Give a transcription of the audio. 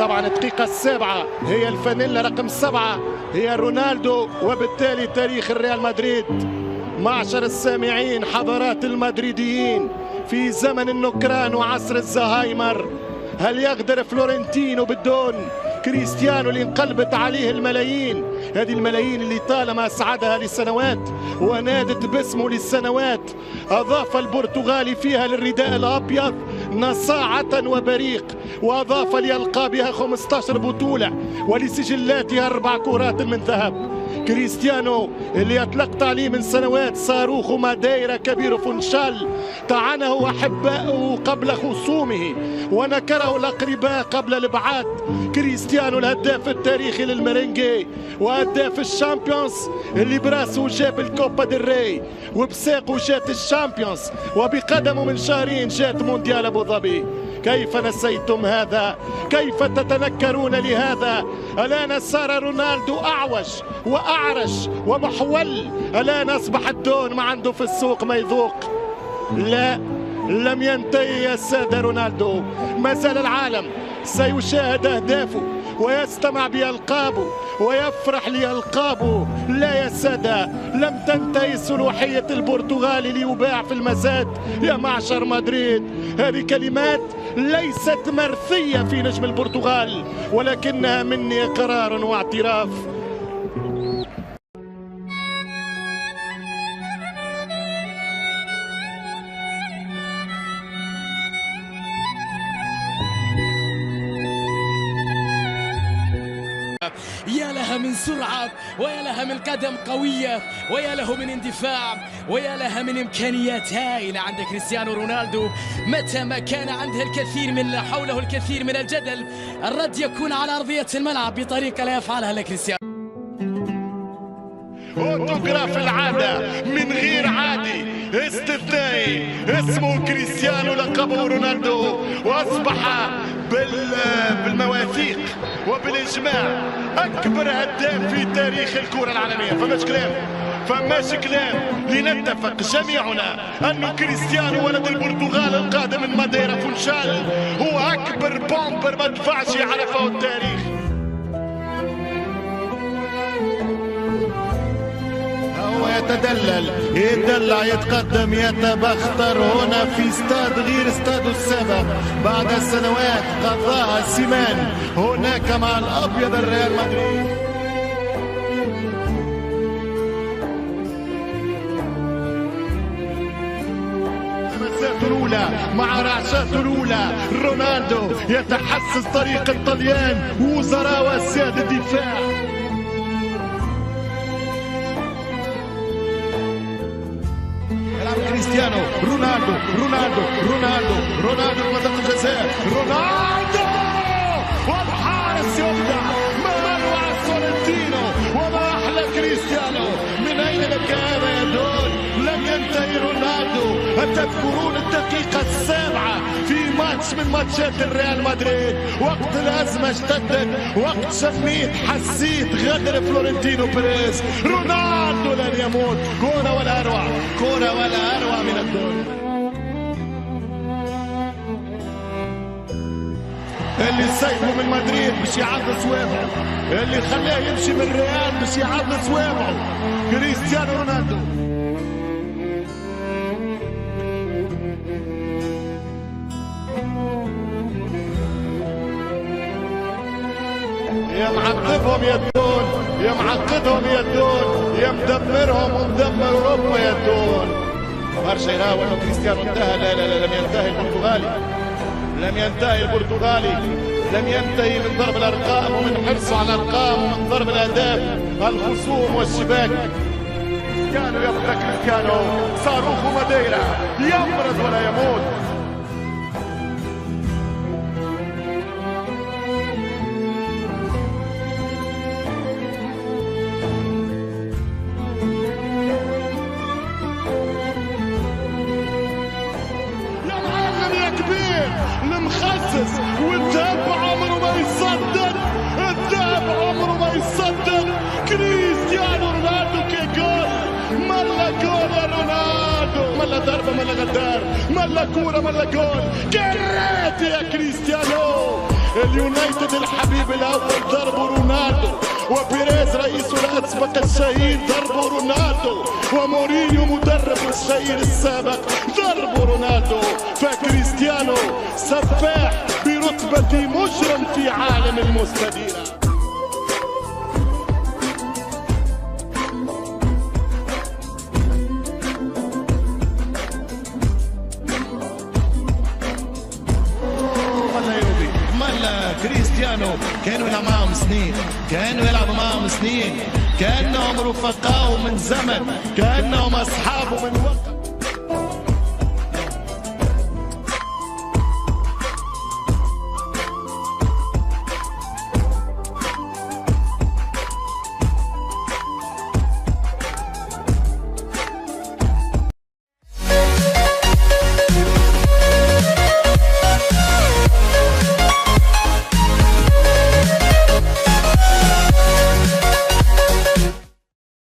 طبعا الدقيقة السابعة هي الفانيلا رقم 7 هي رونالدو، وبالتالي تاريخ الريال مدريد. معشر السامعين حضرات المدريديين، في زمن النكران وعصر الزهايمر هل يقدر فلورنتينو بدون كريستيانو اللي انقلبت عليه الملايين؟ هذه الملايين اللي طالما اسعدها لسنوات ونادت باسمه للسنوات، اضاف البرتغالي فيها للرداء الابيض نصاعة وبريق، واضاف لألقابها 15 بطولة ولسجلاتها 4 كرات من ذهب. كريستيانو اللي اطلقت عليه من سنوات صاروخ ماديرا كبير فنشال، طعنه احباؤه قبل خصومه ونكره الاقرباء قبل الابعاد. كريستيانو الهداف التاريخي للمرينجي وهداف الشامبيونز اللي براسه جاب الكوبا ديل ري وبساقه جات الشامبيونز وبقدمه من شهرين جات مونديال ابو ظبي. كيف نسيتم هذا؟ كيف تتنكرون لهذا؟ الآن صار رونالدو أعوج وأعرج ومحول، الآن أصبح الدون ما عنده في السوق ما يذوق. لا، لم ينتهي يا سادة رونالدو، ما زال العالم سيشاهد أهدافه ويستمع بألقابه ويفرح لألقابه. لا يا سادة، لم تنتهي صلوحية البرتغالي ليباع في المزاد يا معشر مدريد. هذه كلمات ليست مرثية في نجم البرتغال، ولكنها مني إقرار واعتراف. يا لها من سرعة، ويا لها من قدم قوية، ويا له من اندفاع، ويا لها من إمكانيات هائلة عند كريستيانو رونالدو. متى ما كان عنده الكثير من حوله الكثير من الجدل، الرد يكون على أرضية الملعب بطريقة لا يفعلها لكريستيانو. اوتوغراف العادة من غير عادي استثنائي اسمه كريستيانو، لقبه رونالدو، واصبح بالمواثيق وبالاجماع اكبر هداف في تاريخ الكرة العالمية. فماش كلام لنتفق جميعنا أن كريستيانو ولد البرتغال القادم من ماديرا فونشال هو أكبر بومبر ما دفعش عرفه التاريخ. هو يتدلع يتقدم يتبختر هنا في استاد غير استاد السابق بعد سنوات قضاها سيمان هناك مع الأبيض الريال مدريد. الأولى مع رعشاته الأولى رونالدو يتحسس طريق الطليان وزراء وأسياد الدفاع. كريستيانو رونالدو منطقة الجزاء، رونالدو والحارس يبدع. ما أروع سولنتينو وما أحلى كريستيانو. من أين لك هذا يا دول؟ لم ينتهي رونالدو. تذكرون الدقيقة 7 في ماتش من ماتشات الريال مدريد وقت الأزمة اشتدت، وقت شميت حسيت غدر فلورنتينو بيريز. رونالدو لن يموت. كرة ولا أروع من الدول. اللي سايبه من مدريد باش يعض صوابعه، اللي خلاه يمشي من الريال باش يعض صوابعه، كريستيانو رونالدو. يا معقدهم يا الدون، يا معقدهم يا الدون، يا مدمرهم ومدمر اوروبا يا الدون. برشا يراو انه كريستيانو انتهى. لا لم ينتهي البرتغالي، لم ينتهي من ضرب الارقام ومن حرصه على الارقام ومن ضرب الاهداف الخصوم والشباك. كريستيانو يبقى كريستيانو، صاروخ ماديرا يمرض ولا يموت. المخصص والذهب عمره ما يصدق، الذهب عمره ما يصدق. كريستيانو رونالدو كي جول، ملا جول يا رونالدو، ملا ضربة ملا غدار، ملا كورة ملا جول. كرات يا كريستيانو، اليونايتد الحبيب الاول ضربوا رونالدو، وبيريز رئيسه الاسبق الشهيد ضربوا رونالدو، ومورينيو مدرب الشهير السابق ضربوا رونالدو، فكريستيانو سفاح برتبة مجرم في عالم المستديرة. كريستيانو كانوا يلعبوا معهم سنين، كانوا يلعبوا معهم سنين، كانهم رفقاء من زمن، كانهم اصحابه من وقت.